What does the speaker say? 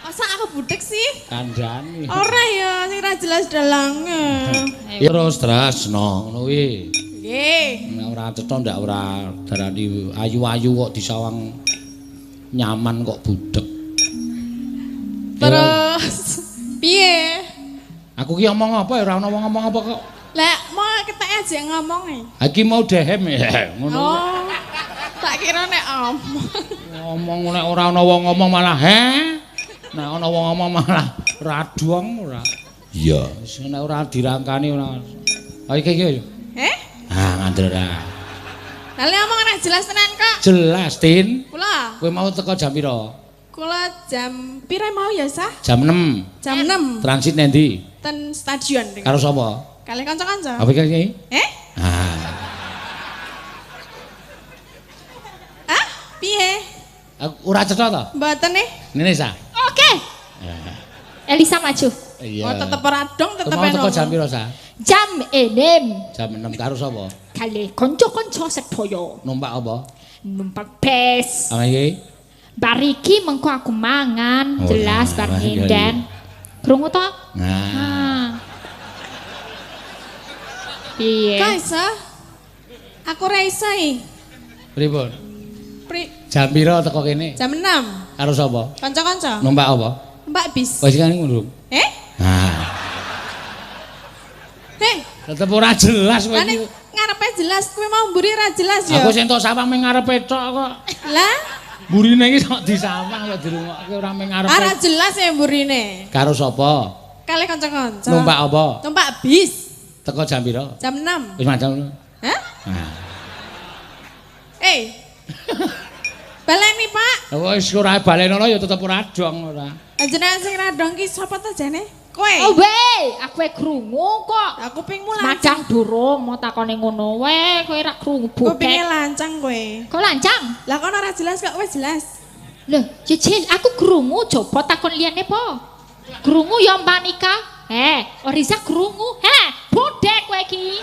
Masa aku budek sih? Kandhani. Ora ya, sing ra jelas dalange. Ya terus terasno ngono kuwi. Nggih. Nek ora cetha ndak ora darani ayu-ayu kok disawang nyaman kok budek. Terus piye? Aku ki omong apa ya ora ono ngomong apa kok. Lah, mau kita aja ngomong nih. Iki mau dehem ya ngono. Oh. Tak kira nek omong. Ngomong nek ora ana wong ngomong malah nek ana wong ngomong malah raduang ora. Iya, wis nek ora dirangkani ora. Ha iki iki. Ngandel ra. Lah omong ora jelas tenan kok. Jelas, Tin. Kula. Kowe mau teko jam pira? Kula jam pira mau ya, Sah? Jam 6. Jam 6. Transit nendi? Ten stadion. Karo sapa? Kali kanca-kanca. Apa iki? Piye? Aku ora cetha to? Mboten nih. Ngene sa. Oke. Elisa maju. Iya. Oh, tetep ora dong, tetep Mau teko jam pira sa? Jam 6. Jam 6 karo sapa? Kali konco-konco sedaya. Numpak apa? Numpak bus. Apa iki? Bariki mengko aku mangan, Oh, jelas nah, bar iya, ngendan. Krungu to? Nah. Piye? Kok iso? Aku ra iso iki. Pripun? Jam pira teko kene? Jam 6. Karo sapa? Kanca-kanca. Numpak apa? Mbak bis. Wis kan ngono. Nah. Tetep ora jelas kowe Lah iki. ngarepe jelas, kowe mau mburi ra jelas ya. Aku sing tok sawang ming ngarepe tok kok. Lah, Burine iki sok disawang kok dirungokke ora ming ngarepe. ora jelas ya mburine. Karo sapa? Kali kanca-kanca. Numpak apa? Numpak bis. Teko jam pira? Jam 6. Wis macam ngono. Hah? Nah. Baleni, Pak. Wis ora balenono ya tetep ora dong ora. Panjenengan sing radong ki sapa to jane? Kowe. Oh weh, aku krungu kok. Aku pingmu lancang. Madang durung mau takone ngono wae, kowe ra krungu Kowe pingin budek. lancang kowe. Kok lancang? Lah kono ora jelas kok kowe jelas. Lho, Cicil, aku krungu coba takon liyane po. Krungu ya Mbak Nika? Oriza krungu. Budek kowe iki.